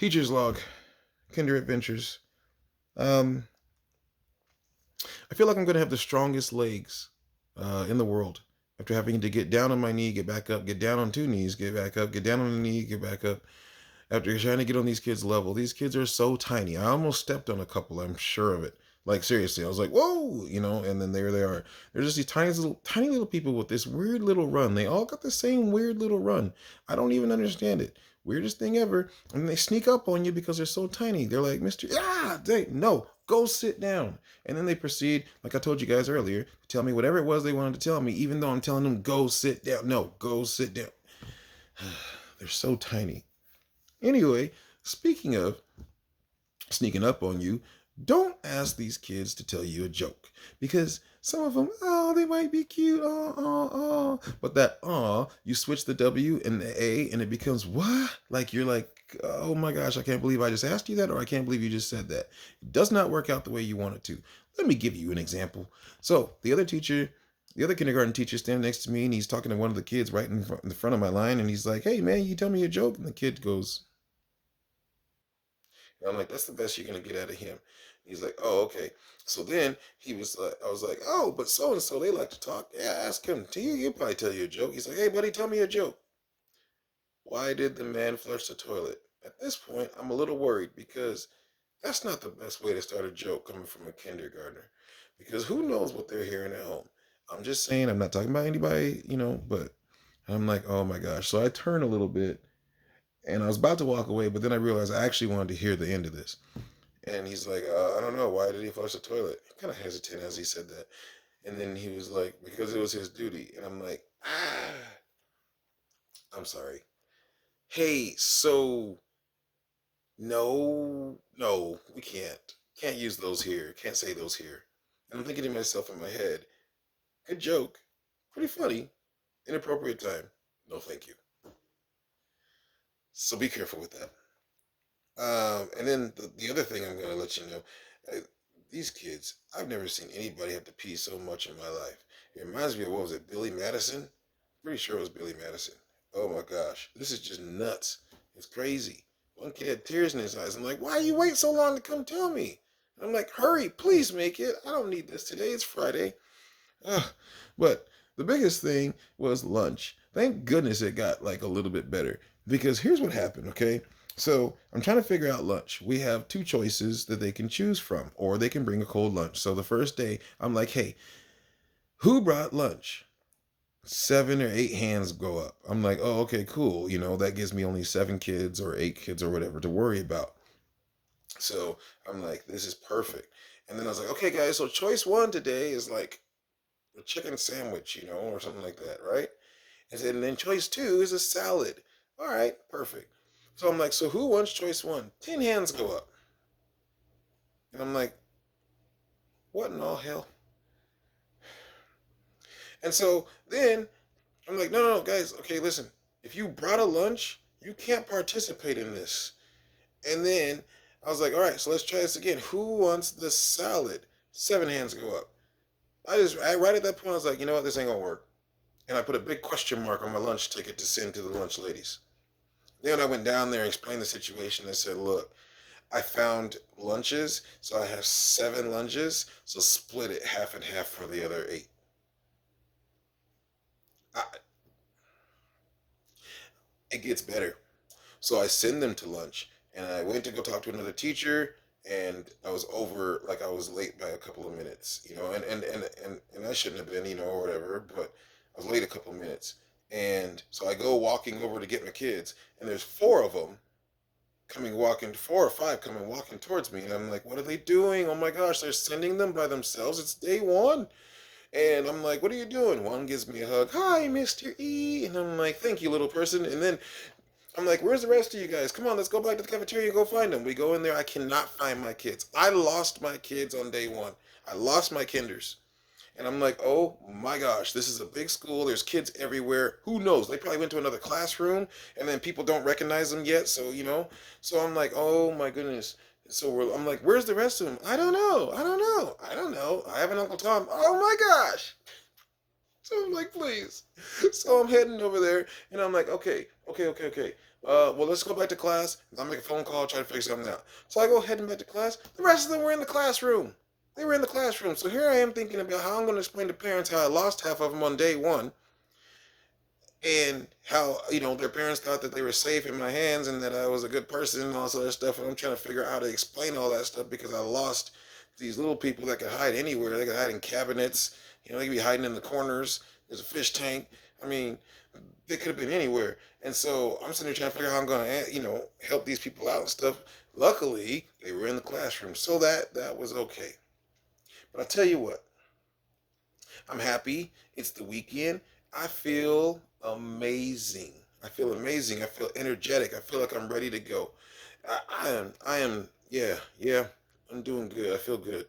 Teacher's log, Kinder Adventures. Um, I feel like I'm gonna have the strongest legs in the world after having to get down on my knee, get back up, get down on two knees, get back up, get down on a knee, get back up. After trying to get on these kids' level, these kids are so tiny. I almost stepped on a couple. I'm sure of it. Like seriously, I was like, "Whoa!" And then there they are. They're just these tiny little people with this weird little run. They all got the same weird little run. I don't even understand it. Weirdest thing ever. And they sneak up on you because they're so tiny. They're like, "Mister, no, go sit down." And then they proceed, like I told you guys earlier, to tell me whatever it was they wanted to tell me, even though I'm telling them, "Go sit down." No, go sit down. They're so tiny. Anyway, speaking of sneaking up on you, don't ask these kids to tell you a joke because some of them, oh, they might be cute, but that you switch the W and the A, and it becomes what? Like you're like, oh my gosh, I can't believe I just asked you that, or I can't believe you just said that. It does not work out the way you want it to. Let me give you an example. So the other kindergarten teacher standing next to me, and he's talking to one of the kids right in the front of my line, and he's like, "Hey man, you tell me a joke," and the kid goes. And I'm like, that's the best you're gonna get out of him. He's like, oh, okay. So then he was like, I was like, oh, but so and so they like to talk. Yeah, ask him. He'll probably tell you a joke. He's like, hey, buddy, tell me a joke. Why did the man flush the toilet? At this point, I'm a little worried because that's not the best way to start a joke coming from a kindergartner. Because who knows what they're hearing at home. I'm just saying, I'm not talking about anybody, but I'm like, oh my gosh. So I turn a little bit and I was about to walk away, but then I realized I actually wanted to hear the end of this. And he's like, I don't know. Why did he flush the toilet? Kind of hesitant as he said that. And then he was like, because it was his duty. And I'm like, I'm sorry. Hey, so no, we can't. Can't use those here. Can't say those here. And I'm thinking to myself in my head, good joke. Pretty funny. Inappropriate time. No, thank you. So be careful with that. And then the other thing I'm going to let you know, uh, these kids, I've never seen anybody have to pee so much in my life. It reminds me of, what was it, Billy Madison? Pretty sure it was Billy Madison. Oh my gosh, this is just nuts. It's crazy. One kid had tears in his eyes. I'm like, why you wait so long to come tell me? And I'm like, hurry, please make it. I don't need this today. It's Friday. Ugh. But the biggest thing was lunch. Thank goodness it got like a little bit better because here's what happened, okay? So I'm trying to figure out lunch. We have two choices that they can choose from, or they can bring a cold lunch. So the first day, I'm like, hey, who brought lunch? 7 or 8 hands go up. I'm like, oh, okay, cool. That gives me only 7 kids or 8 kids or whatever to worry about. So I'm like, this is perfect. And then I was like, okay, guys, so choice one today is like a chicken sandwich, or something like that, right? And then choice two is a salad. All right, perfect. So I'm like, so who wants choice one? 10 hands go up. And I'm like, what in all hell? And so then I'm like, no, guys, okay, listen. If you brought a lunch, you can't participate in this. And then I was like, all right, so let's try this again. Who wants the salad? 7 hands go up. Right at that point, I was like, you know what, this ain't gonna work. And I put a big question mark on my lunch ticket to send to the lunch ladies. Then I went down there and explained the situation. I said, look, I found lunches, so I have 7 lunches, so split it half and half for the other 8. I, it gets better. So I send them to lunch, and I went to go talk to another teacher, and I was over, like I was late by a couple of minutes, and I shouldn't have been, or whatever, but I was late a couple of minutes. And so I go walking over to get my kids, and there's 4 of them 4 or 5 coming walking towards me, and I'm like, what are they doing? Oh my gosh, they're sending them by themselves. It's day one. And I'm like, what are you doing? One gives me a hug. Hi, Mr. E. And I'm like, thank you, little person. And then I'm like, where's the rest of you guys? Come on, let's go back to the cafeteria and go find them. We go in there. I cannot find my kids. I lost my kids on day one. I lost my kinders. And I'm like, oh my gosh, this is a big school. There's kids everywhere. Who knows? They probably went to another classroom and then people don't recognize them yet. So. So I'm like, oh my goodness. I'm like, where's the rest of them? I don't know. I have an Uncle Tom. Oh my gosh. So I'm like, please. So I'm heading over there and I'm like, okay. Well, let's go back to class. I'll make a phone call, try to figure something out. So I go heading back to class. The rest of them were in the classroom. They were in the classroom. So here I am thinking about how I'm going to explain to parents how I lost half of them on day one, and how their parents thought that they were safe in my hands and that I was a good person and all this other stuff. And I'm trying to figure out how to explain all that stuff because I lost these little people that could hide anywhere. They could hide in cabinets. They could be hiding in the corners. There's a fish tank. I mean, they could have been anywhere. And so I'm sitting there trying to figure out how I'm going to, help these people out and stuff. Luckily, they were in the classroom, so that was okay. But I tell you what, I'm happy. It's the weekend. I feel amazing. I feel amazing. I feel energetic. I feel like I'm ready to go. I am. Yeah. I'm doing good. I feel good.